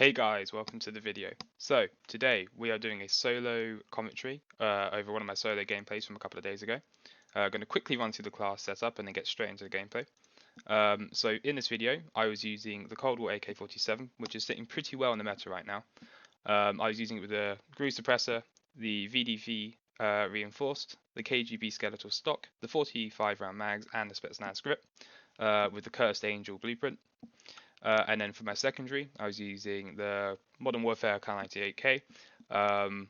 Hey guys, welcome to the video. So today we are doing a solo commentary over one of my solo gameplays from a couple of days ago. Going to quickly run through the class setup and then get straight into the gameplay. So in this video I was using the Cold War AK-47, which is sitting pretty well in the meta right now. I was using it with the Groove Suppressor, the VDV reinforced, the KGB skeletal stock, the 45 round mags and the Spetsnaz grip with the Cursed Angel blueprint. And then for my secondary, I was using the Modern Warfare Kar98K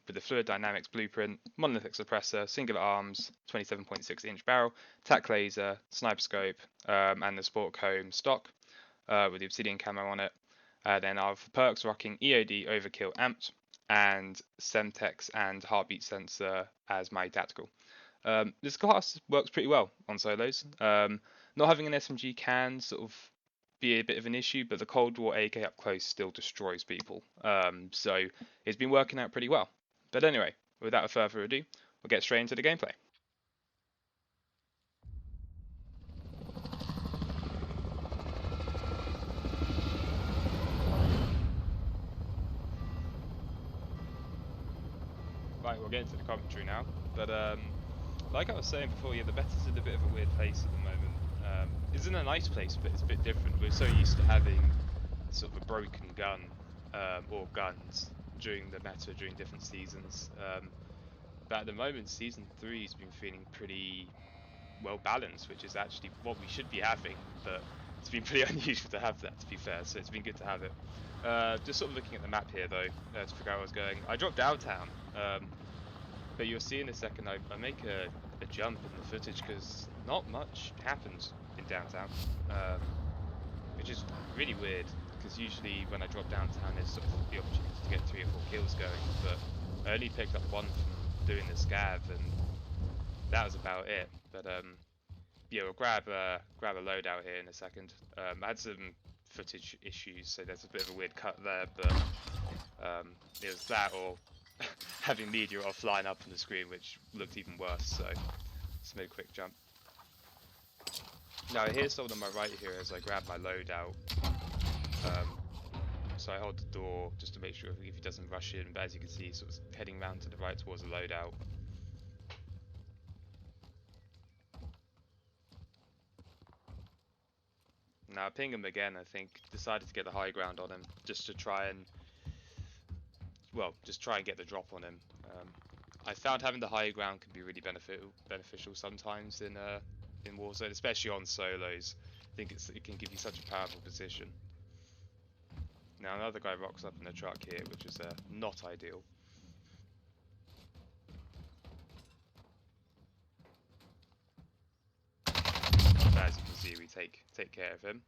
with the Fluid Dynamics blueprint, monolithic suppressor, singular arms, 27.6-inch barrel, tac laser, sniper scope, and the Sport Comb stock with the obsidian camo on it. Then I have perks rocking EOD, Overkill, Amped, and Semtex and Heartbeat Sensor as my tactical. This class works pretty well on solos. Not having an SMG can sort of be a bit of an issue, but the Cold War AK up close still destroys people. So it's been working out pretty well. But anyway, without further ado, we'll get straight into the gameplay. Right, we'll get into the commentary now. But like I was saying before, yeah, the better's in a bit of a weird place at the moment. It's in a nice place, but it's a bit different. We're so used to having sort of a broken gun or guns during the meta during different seasons. But at the moment, season 3 has been feeling pretty well balanced, which is actually what we should be having. But it's been pretty unusual to have that, to be fair. So it's been good to have it. Just sort of looking at the map here, though, to figure out where I was going. I dropped downtown, but you'll see in a second. I make a jump in the footage because not much happens in downtown, which is really weird. Because usually when I drop downtown, there's sort of the opportunity to get 3 or 4 kills going, but I only picked up 1 from doing the scav, and that was about it. But yeah, we'll grab a loadout here in a second. I had some footage issues, so there's a bit of a weird cut there, but it was that or having media offline up on the screen, which looked even worse. So just made a quick jump. Now here's someone on my right here as I grab my loadout. So I hold the door just to make sure if he doesn't rush in, but as you can see, he's sort of heading round to the right towards the loadout. Now I ping him again, I think, decided to get the high ground on him, just to try and, well, just try and get the drop on him. I found having the high ground can be really beneficial sometimes in Warzone, especially on solos. I think it can give you such a powerful position. Now another guy rocks up in the truck here, which is not ideal. But as you can see, we take care of him.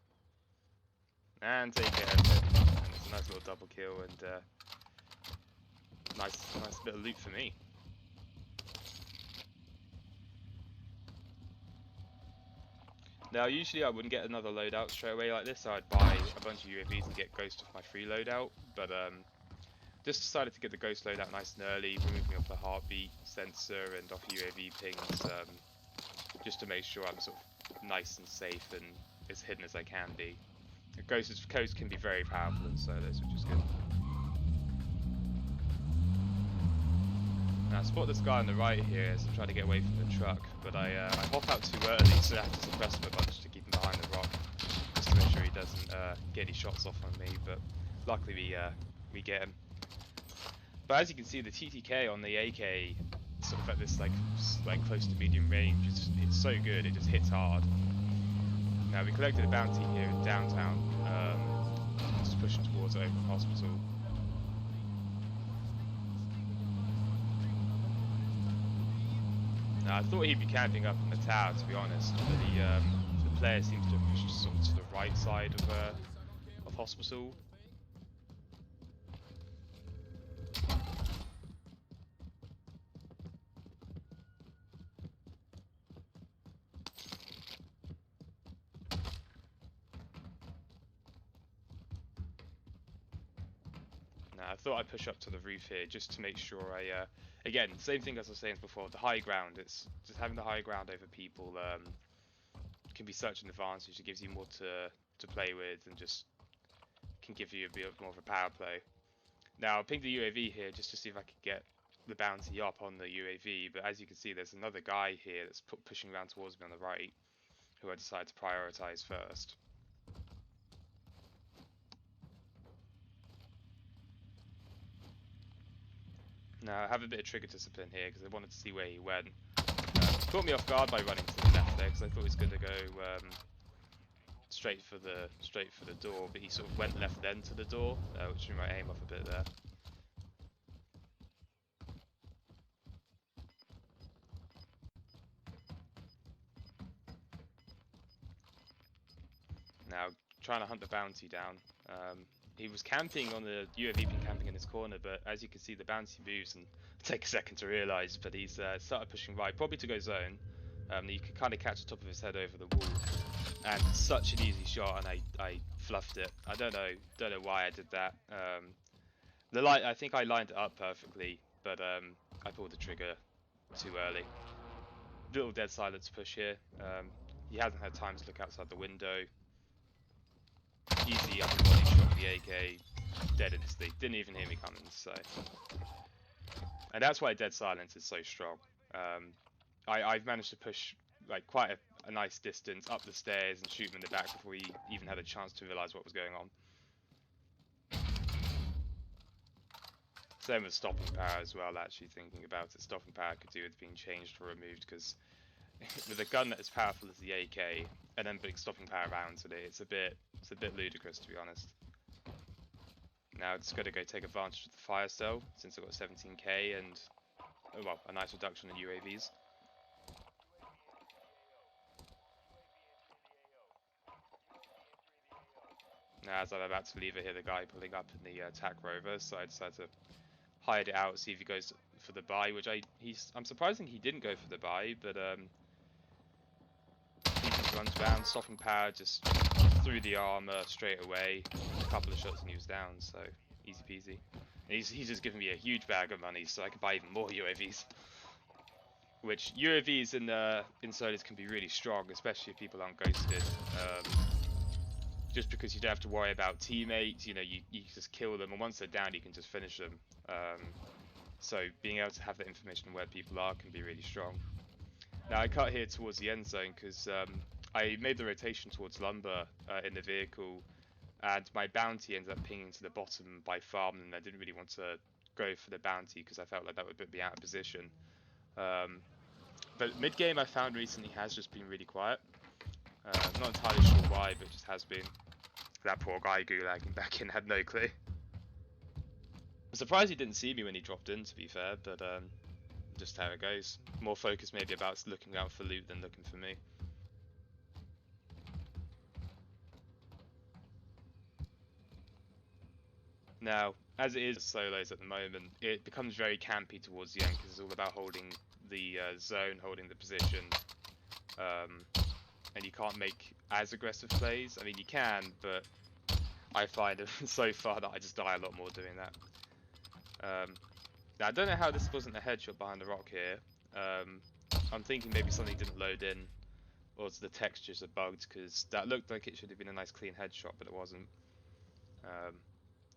And take care of him. And it's a nice little double kill and nice bit of loot for me. Now usually I wouldn't get another loadout straight away like this, so I'd buy a bunch of UAVs and get Ghost off my free loadout, but just decided to get the Ghost loadout nice and early, removing off the heartbeat sensor and off UAV pings, just to make sure I'm sort of nice and safe and as hidden as I can be. The Ghost can be very powerful in solos, which is good. Now I spot this guy on the right here as I'm trying to get away from the truck, but I hop out too early, so I have to suppress him a bunch to keep him behind the rock, just to make sure he doesn't get any shots off on me, but luckily we get him. But as you can see, the TTK on the AK, sort of at this like close to medium range, it's so good, it just hits hard. Now we collected a bounty here in downtown, just pushing towards Open Hospital. Now, I thought he'd be camping up in the tower, to be honest, but the player seems to have pushed sort of to the right side of Hospital. Now, I thought I'd push up to the roof here just to make sure again, same thing as I was saying before, the high ground, it's just having the high ground over people can be such an advantage. It gives you more to play with and just can give you a bit more of a power play. Now, I'll ping the UAV here just to see if I could get the bounty up on the UAV, but as you can see, there's another guy here that's pushing around towards me on the right, who I decided to prioritize first. Now, I have a bit of trigger discipline here because I wanted to see where he went. Caught me off guard by running to the left there because I thought he was going to go straight for the door, but he sort of went left then to the door, which threw my aim off a bit there. Now, trying to hunt the bounty down. He was camping on the UAV, been camping in his corner, but as you can see, the bounty moves and take a second to realise. But he's started pushing right, probably to go zone. You can kind of catch the top of his head over the wall, and such an easy shot, and I fluffed it. I don't know why I did that. I think I lined it up perfectly, but I pulled the trigger too early. Little dead silence push here. He hasn't had time to look outside the window. Easy upper body shot with the AK, dead in his sleep. Didn't even hear me coming, so. And that's why dead silence is so strong. I've managed to push like quite a nice distance up the stairs and shoot him in the back before he even had a chance to realise what was going on. Same with stopping power as well, actually thinking about it. Stopping power could do with being changed or removed, because with a gun that is powerful as the AK and then putting stopping power rounds with it, it's a bit ludicrous, to be honest. Now it's got to go take advantage of the fire cell since I've got 17k and well, a nice reduction in UAVs. Now as I'm about to leave, I hear the guy pulling up in the attack rover, so I decided to hide it out, see if he goes for the buy, which I'm surprised he didn't go for the buy, but he just runs down, stopping power, just through the armor straight away. A couple of shots and he was down, so easy peasy. And he's just given me a huge bag of money, so I can buy even more UAVs. Which UAVs in solos can be really strong, especially if people aren't ghosted. Just because you don't have to worry about teammates, you know, you just kill them, and once they're down, you can just finish them. So being able to have that information on where people are can be really strong. Now I cut here towards the end zone because I made the rotation towards lumber in the vehicle, and my bounty ended up pinging to the bottom by farm, and I didn't really want to go for the bounty because I felt like that would put me out of position. But mid-game I found recently has just been really quiet. I'm not entirely sure why, but it just has been. That poor guy gulagging back in had no clue. I'm surprised he didn't see me when he dropped in, to be fair, but just how it goes. More focus maybe about looking out for loot than looking for me. Now, as it is solos at the moment, it becomes very campy towards the end because it's all about holding the zone, holding the position, and you can't make as aggressive plays. I mean, you can, but I find so far that I just die a lot more doing that. Now, I don't know how this wasn't a headshot behind the rock here. I'm thinking maybe something didn't load in, or the textures are bugged, because that looked like it should have been a nice clean headshot, but it wasn't.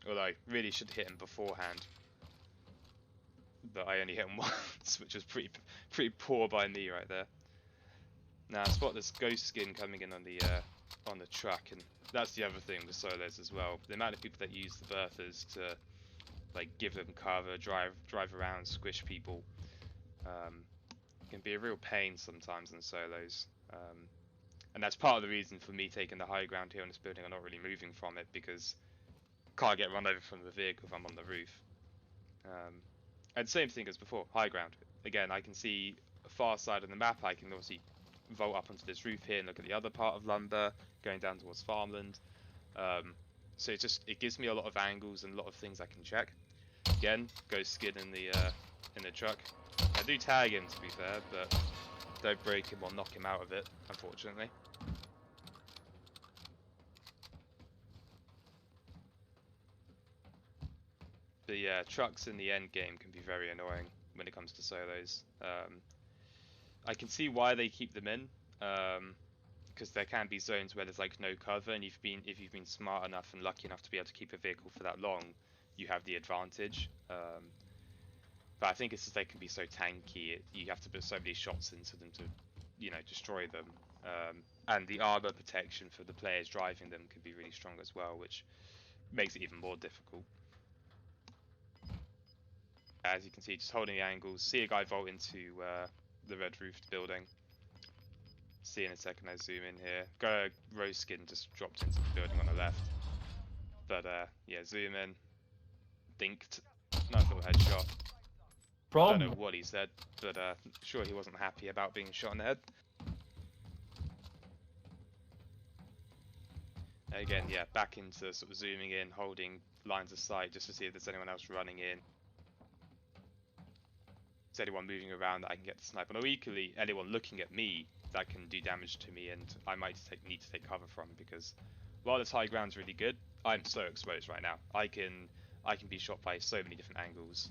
Although I really should have hit him beforehand, but I only hit him once, which was pretty poor by me right there. Now I spot this ghost skin coming in on the truck, and that's the other thing with solos as well. The amount of people that use the berthas to like give them cover, drive around, squish people, can be a real pain sometimes in solos. And that's part of the reason for me taking the high ground here on this building and not really moving from it, because I can't get run over from the vehicle if I'm on the roof. And same thing as before, high ground. Again, I can see a far side of the map. I can obviously vault up onto this roof here and look at the other part of lumber, going down towards farmland. So it gives me a lot of angles and a lot of things I can check. Again, ghost skin in the truck. I do tag him, to be fair, but don't break him or knock him out of it, unfortunately. But yeah, trucks in the end game can be very annoying when it comes to solos. I can see why they keep them in. because there can be zones where there's like no cover, and if you've been smart enough and lucky enough to be able to keep a vehicle for that long, you have the advantage. But I think it's just they can be so tanky, you have to put so many shots into them to, destroy them. And the armor protection for the players driving them can be really strong as well, which makes it even more difficult. As you can see, just holding the angles, see a guy vault into the red roofed building. See in a second, I zoom in here. Rose skin just dropped into the building on the left. But yeah, zoom in. Dinked. Nice little headshot. Don't know what he said, but sure he wasn't happy about being shot in the head. Again, yeah, back into sort of zooming in, holding lines of sight just to see if there's anyone else running in. Is anyone moving around that I can get to snipe on? Or equally, anyone looking at me that can do damage to me and I might need to take cover from, because while this high ground's really good, I'm so exposed right now. I can be shot by so many different angles.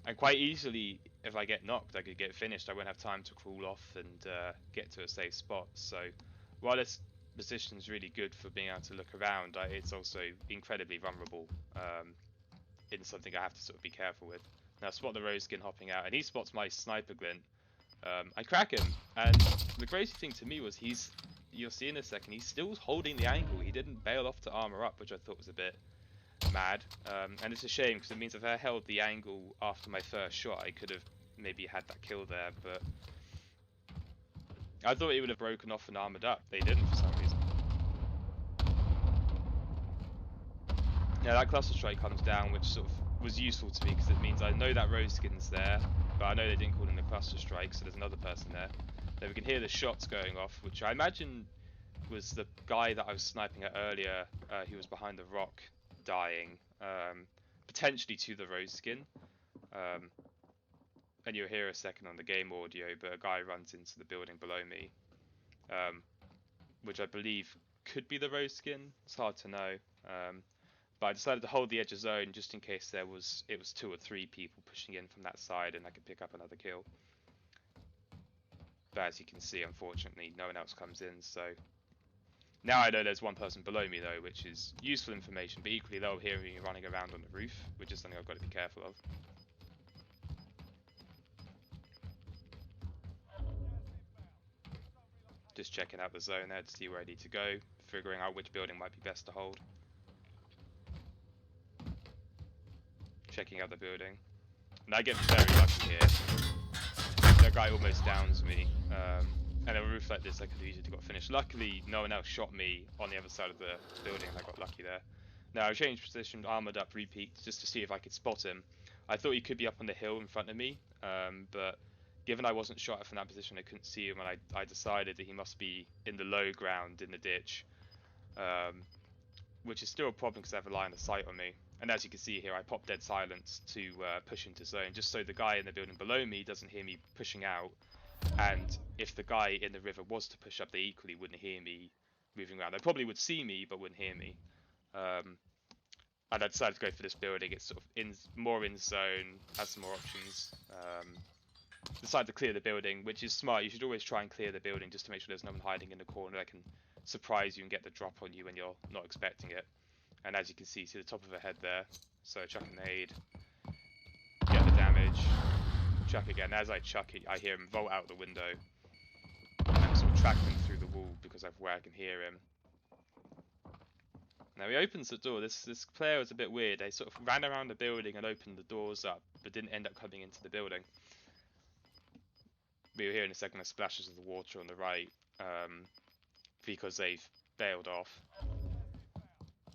And quite easily, if I get knocked, I could get finished. I won't have time to crawl off and get to a safe spot. So while this position's really good for being able to look around, it's also incredibly vulnerable in something I have to sort of be careful with. Now spot the rose skin hopping out, and he spots my sniper glint. I crack him, and the crazy thing to me was you'll see in a second, he's still holding the angle. He didn't bail off to armor up, which I thought was a bit mad, and it's a shame because it means if I held the angle after my first shot, I could have maybe had that kill there, but I thought he would have broken off and armored up. They didn't for some reason. Now that cluster strike comes down, which sort of was useful to me because it means I know that rose skin's there, but I know they didn't call in the cluster strike, so there's another person there. Then we can hear the shots going off, which I imagine was the guy that I was sniping at earlier. He was behind the rock, dying, potentially to the rose skin. And you'll hear a second on the game audio, but a guy runs into the building below me, which I believe could be the rose skin. It's hard to know. But I decided to hold the edge of zone just in case it was 2 or 3 people pushing in from that side and I could pick up another kill. But as you can see, unfortunately, no one else comes in, so now I know there's one person below me though, which is useful information, but equally they'll hear me running around on the roof, which is something I've got to be careful of. Just checking out the zone there to see where I need to go, figuring out which building might be best to hold. Checking out the building. And I get very lucky here. That guy almost downs me. And a roof like this I could have easily got finished. Luckily, no one else shot me on the other side of the building and I got lucky there. Now I changed position, armored up, repeat, just to see if I could spot him. I thought he could be up on the hill in front of me, but given I wasn't shot at from that position, I couldn't see him, and I decided that he must be in the low ground in the ditch, which is still a problem because they have a line of sight on me. And as you can see here, I popped dead silence to push into zone, just so the guy in the building below me doesn't hear me pushing out. And if the guy in the river was to push up, they equally wouldn't hear me moving around. They probably would see me, but wouldn't hear me. And I decided to go for this building. It's sort of more in zone, has some more options. Decided to clear the building, which is smart. You should always try and clear the building just to make sure there's no one hiding in the corner that can surprise you and get the drop on you when you're not expecting it. And as you can see the top of her head there. So chuck a nade, get the damage, chuck again. As I chuck it, I hear him vault out the window and sort of track him through the wall because of where I can hear him. Now he opens the door. This player was a bit weird. They sort of ran around the building and opened the doors up, but didn't end up coming into the building. We'll hear in a second the splashes of the water on the right, because they've bailed off.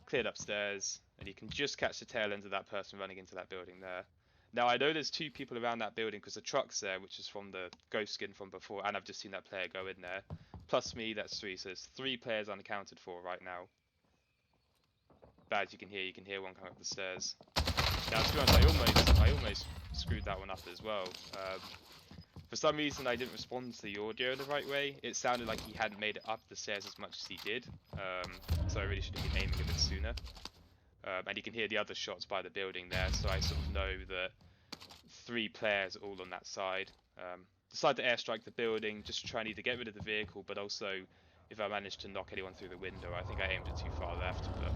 Cleared upstairs, and you can just catch the tail end of that person running into that building there. Now I know there's 2 people around that building because the truck's there, which is from the ghost skin from before, and I've just seen that player go in there. Plus me, that's 3, so there's 3 players unaccounted for right now. But as you can hear one coming up the stairs. Now to be honest, I almost screwed that one up as well. For some reason I didn't respond to the audio the right way. It sounded like he hadn't made it up the stairs as much as he did, so I really should have been aiming a bit sooner. And you can hear the other shots by the building there, so I sort of know that 3 players are all on that side. decide to airstrike the building just to try and either get rid of the vehicle, but also if I managed to knock anyone through the window. I think I aimed it too far left, but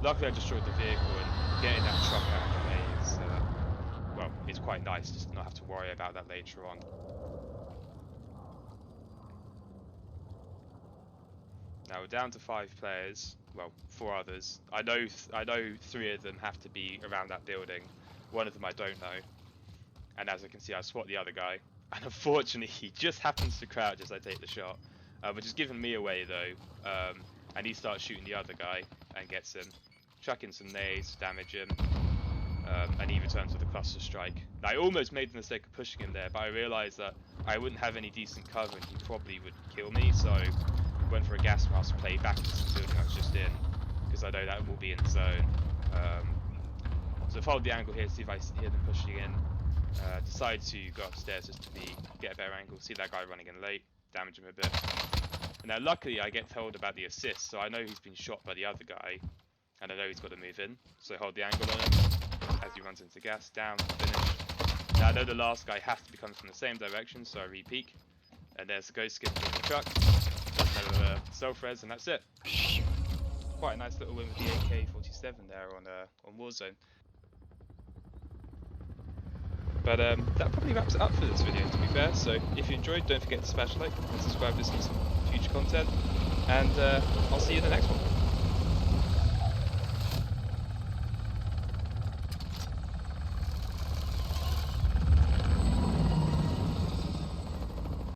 luckily I destroyed the vehicle, and getting that truck out of the way is, well, it's quite nice just to not have to worry about that later on. Now we're down to 5 players, well, 4 others. I know 3 of them have to be around that building. One of them I don't know. And as I can see, I spot the other guy. And unfortunately, he just happens to crouch as I take the shot, which has given me away though. And he starts shooting the other guy and gets him, chucking some nades, damage him, and he returns with a cluster strike. Now, I almost made the mistake of pushing him there, but I realised that I wouldn't have any decent cover and he probably would kill me, so went for a gas mask play back into the building I was just in, because I know that will be in zone. So I followed the angle here to see if I hear them pushing in. Decide to go upstairs just to get a better angle, see that guy running in late, damage him a bit. And now luckily I get told about the assist, so I know he's been shot by the other guy, and I know he's got to move in, so I hold the angle on him as he runs into gas, down, finish. Now I know the last guy has to be coming from the same direction, so I re-peek, and there's the ghost skin from the truck, another self-res, and that's it. Quite a nice little win with the AK-47 there on Warzone. But that probably wraps it up for this video, to be fair. So if you enjoyed, don't forget to smash like and subscribe to see some future content. And I'll see you in the next one.